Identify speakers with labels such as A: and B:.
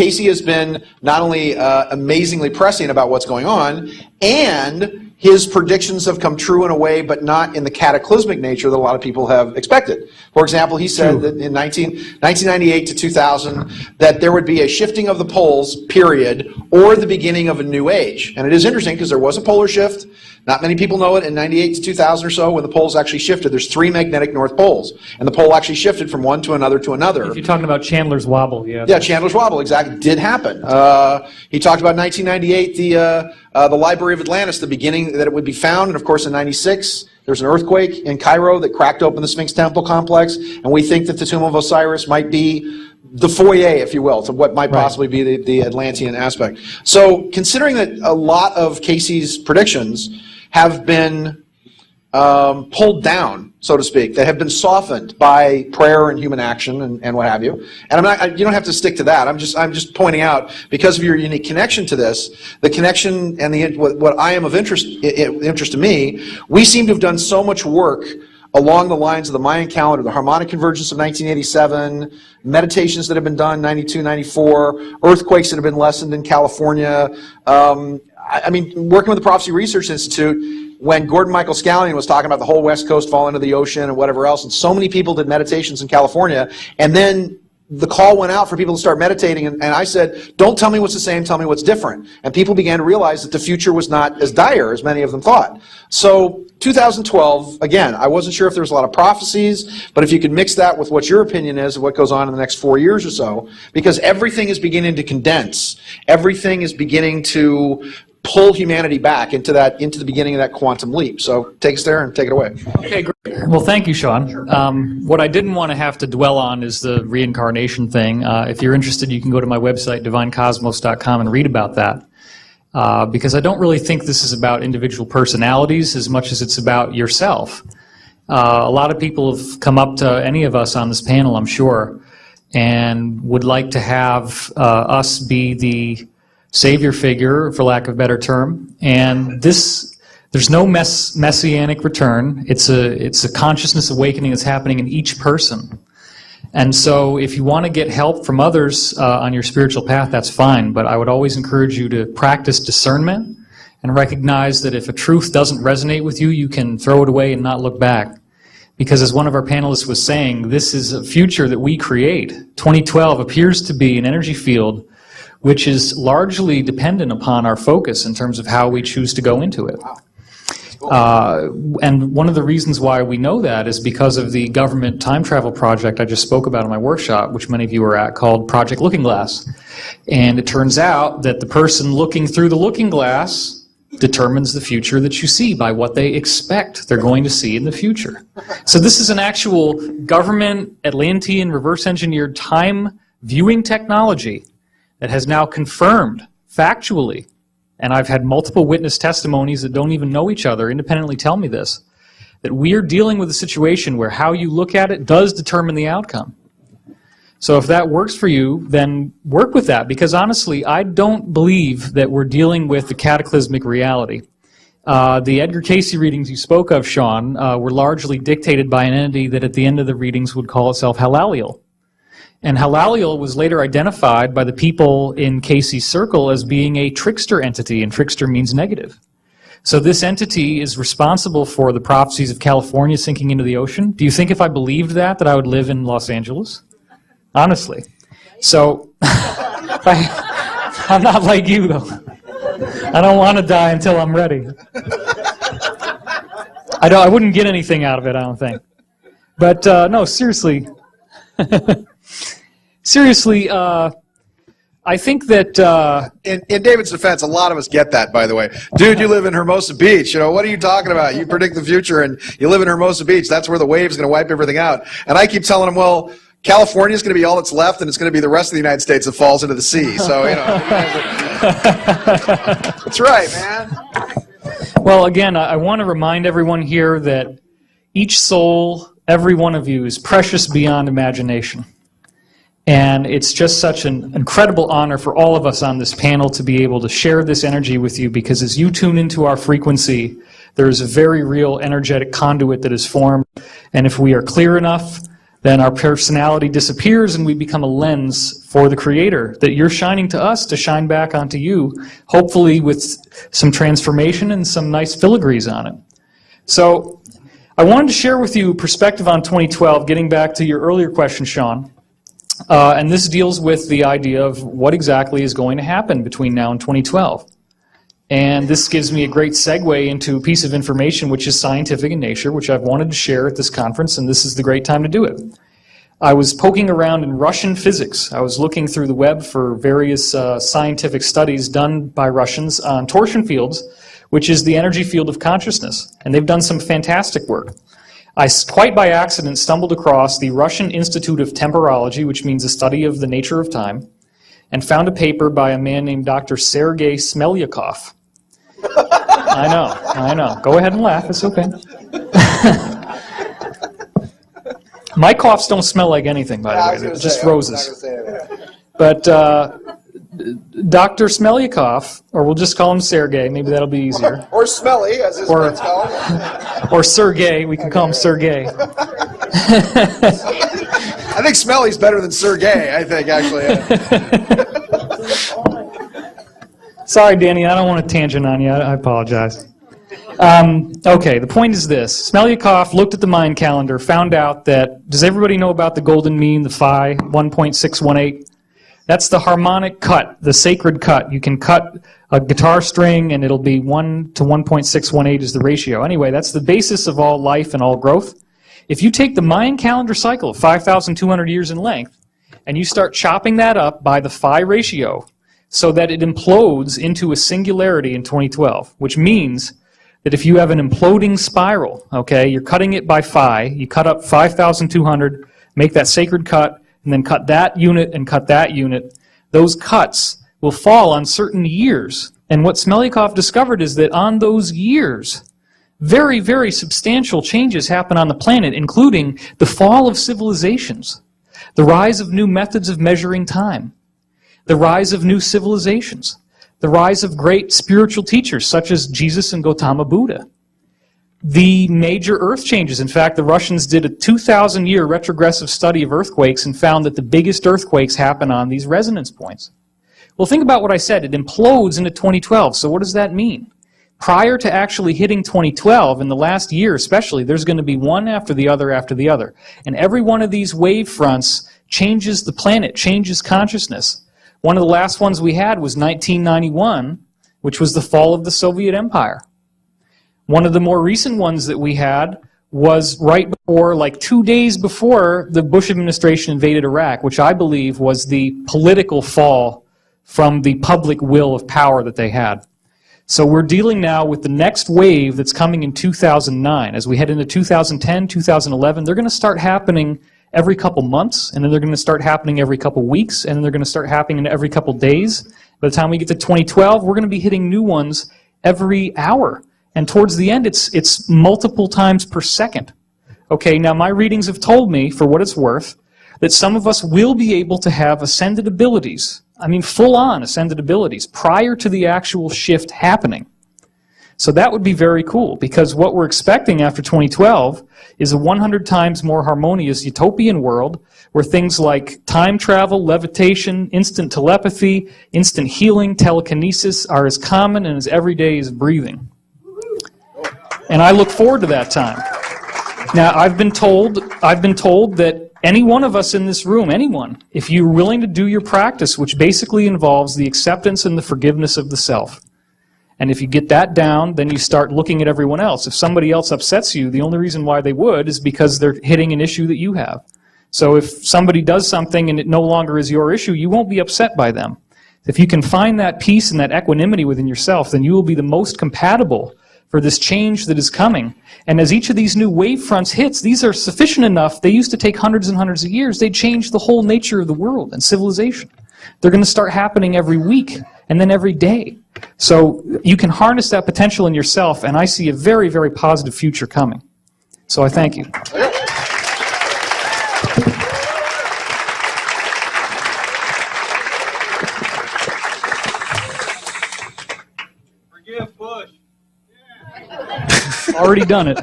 A: Casey has been not only amazingly prescient about what's going on, and his predictions have come true in a way, but not in the cataclysmic nature that a lot of people have expected. For example, he said that in 1998 to 2000, that there would be a shifting of the poles, period, or the beginning of a new age. And it is interesting because there was a polar shift. Not many people know it. In 98 to 2000 or so, when the poles actually shifted, there's 3 magnetic north poles. And the pole actually shifted from one to another to another.
B: If you're talking about Chandler's wobble, yeah.
A: Yeah, Chandler's wobble, exactly, did happen. He talked about 1998, the Library of Atlantis, the beginning that it would be found. And of course, in 96, there's an earthquake in Cairo that cracked open the Sphinx Temple complex. And we think that the Tomb of Osiris might be the foyer, if you will, to what might possibly be the Atlantean aspect. So considering that a lot of Casey's predictions have been pulled down, so to speak, that have been softened by prayer and human action and what have you. And you don't have to stick to that. I'm just pointing out, because of your unique connection to this, the connection and what I am of interest to me, we seem to have done so much work along the lines of the Mayan calendar, the harmonic convergence of 1987, meditations that have been done 92, 94, earthquakes that have been lessened in California. I mean, working with the Prophecy Research Institute, when Gordon Michael Scallion was talking about the whole West Coast falling into the ocean and whatever else, and so many people did meditations in California, and then the call went out for people to start meditating, and I said, don't tell me what's the same, tell me what's different. And people began to realize that the future was not as dire as many of them thought. So 2012, again, I wasn't sure if there was a lot of prophecies, but if you could mix that with what your opinion is of what goes on in the next 4 years or so, because everything is beginning to condense, everything is beginning to pull humanity back into the beginning of that quantum leap. So take us there and take it away.
B: Okay, great. Well, thank you, Sean. What I didn't want to have to dwell on is the reincarnation thing. If you're interested, you can go to my website, divinecosmos.com, and read about that. Because I don't really think this is about individual personalities as much as it's about yourself. A lot of people have come up to any of us on this panel, I'm sure, and would like to have us be the savior figure, for lack of a better term. And there's no messianic return. It's a consciousness awakening that's happening in each person. And so if you want to get help from others on your spiritual path, that's fine. But I would always encourage you to practice discernment and recognize that if a truth doesn't resonate with you, you can throw it away and not look back. Because as one of our panelists was saying, this is a future that we create. 2012 appears to be an energy field which is largely dependent upon our focus in terms of how we choose to go into it. And one of the reasons why we know that is because of the government time travel project I just spoke about in my workshop, which many of you were at, called Project Looking Glass. And it turns out that the person looking through the looking glass determines the future that you see by what they expect they're going to see in the future. So this is an actual government Atlantean reverse engineered time viewing technology that has now confirmed factually, and I've had multiple witness testimonies that don't even know each other independently tell me this, that we're dealing with a situation where how you look at it does determine the outcome. So if that works for you, then work with that, because honestly, I don't believe that we're dealing with the cataclysmic reality. The Edgar Cayce readings you spoke of, Sean, were largely dictated by an entity that at the end of the readings would call itself Halaliel. And Halaliel was later identified by the people in Cayce's circle as being a trickster entity, and trickster means negative. So this entity is responsible for the prophecies of California sinking into the ocean. Do you think if I believed that I would live in Los Angeles? Honestly. So, I'm not like you, though. I don't want to die until I'm ready. I wouldn't get anything out of it, I don't think. But, no, seriously. Seriously, I think that...
A: In David's defense, a lot of us get that, by the way. Dude, you live in Hermosa Beach. You know, what are you talking about? You predict the future, and you live in Hermosa Beach. That's where the wave's going to wipe everything out. And I keep telling him, well, California's going to be all that's left, and it's going to be the rest of the United States that falls into the sea. So, you know. That's right, man.
B: Well, again, I want to remind everyone here that each soul, every one of you, is precious beyond imagination. And it's just such an incredible honor for all of us on this panel to be able to share this energy with you, because as you tune into our frequency, there is a very real energetic conduit that is formed. And if we are clear enough, then our personality disappears and we become a lens for the Creator that you're shining to us to shine back onto you, hopefully with some transformation and some nice filigrees on it. So I wanted to share with you perspective on 2012, getting back to your earlier question, Sean. And this deals with the idea of what exactly is going to happen between now and 2012. And this gives me a great segue into a piece of information which is scientific in nature, which I've wanted to share at this conference, and this is the great time to do it. I was poking around in Russian physics. I was looking through the web for various scientific studies done by Russians on torsion fields, which is the energy field of consciousness. And they've done some fantastic work. I, quite by accident, stumbled across the Russian Institute of Temporology, which means the study of the nature of time, and found a paper by a man named Dr. Sergei Smelyakov. I know. Go ahead and laugh. It's okay. My coughs don't smell like anything, by the way. They're just roses. But Dr. Smelyakov, or we'll just call him Sergei, maybe that'll be easier.
A: Or Smelly, as his friends call him.
B: Or Sergei, we can call him Sergei.
A: I think Smelly's better than Sergei, I think, actually.
B: Sorry, Danny, I don't want to tangent on you. I apologize. Okay, the point is this. Smelyakov looked at the Mayan calendar, found out that, does everybody know about the golden mean, the phi, 1.618? That's the harmonic cut, the sacred cut. You can cut a guitar string and it'll be 1 to 1.618 is the ratio. Anyway, that's the basis of all life and all growth. If you take the Mayan calendar cycle of 5,200 years in length and you start chopping that up by the phi ratio, so that it implodes into a singularity in 2012, which means that if you have an imploding spiral, okay, you're cutting it by phi, you cut up 5,200, make that sacred cut, and then cut that unit and cut that unit, those cuts will fall on certain years. And what Smelyakov discovered is that on those years, very, very substantial changes happen on the planet, including the fall of civilizations, the rise of new methods of measuring time, the rise of new civilizations, the rise of great spiritual teachers such as Jesus and Gautama Buddha, the major earth changes. In fact, the Russians did a 2,000-year retrogressive study of earthquakes and found that the biggest earthquakes happen on these resonance points. Well, think about what I said. It implodes into 2012. So what does that mean? Prior to actually hitting 2012, in the last year especially, there's going to be one after the other after the other. And every one of these wave fronts changes the planet, changes consciousness. One of the last ones we had was 1991, which was the fall of the Soviet Empire. One of the more recent ones that we had was right before, like 2 days before the Bush administration invaded Iraq, which I believe was the political fall from the public will of power that they had. So we're dealing now with the next wave that's coming in 2009. As we head into 2010, 2011, they're going to start happening every couple months, and then they're going to start happening every couple weeks, and then they're going to start happening every couple days. By the time we get to 2012, we're going to be hitting new ones every hour. And towards the end, it's multiple times per second. Okay, now my readings have told me, for what it's worth, that some of us will be able to have ascended abilities. I mean, full-on ascended abilities prior to the actual shift happening. So that would be very cool, because what we're expecting after 2012 is a 100 times more harmonious utopian world where things like time travel, levitation, instant telepathy, instant healing, telekinesis are as common and as everyday as breathing. And I look forward to that time. Now, I've been told that any one of us in this room, anyone, if you're willing to do your practice, which basically involves the acceptance and the forgiveness of the self, and if you get that down, then you start looking at everyone else. If somebody else upsets you, the only reason why they would is because they're hitting an issue that you have. So if somebody does something and it no longer is your issue, you won't be upset by them. If you can find that peace and that equanimity within yourself, then you will be the most compatible for this change that is coming. And as each of these new wave fronts hits, these are sufficient enough. They used to take hundreds and hundreds of years. They change the whole nature of the world and civilization. They're going to start happening every week and then every day. So you can harness that potential in yourself, and I see a very, very positive future coming. So I thank you.
C: Forgive Bush.
B: Already done it.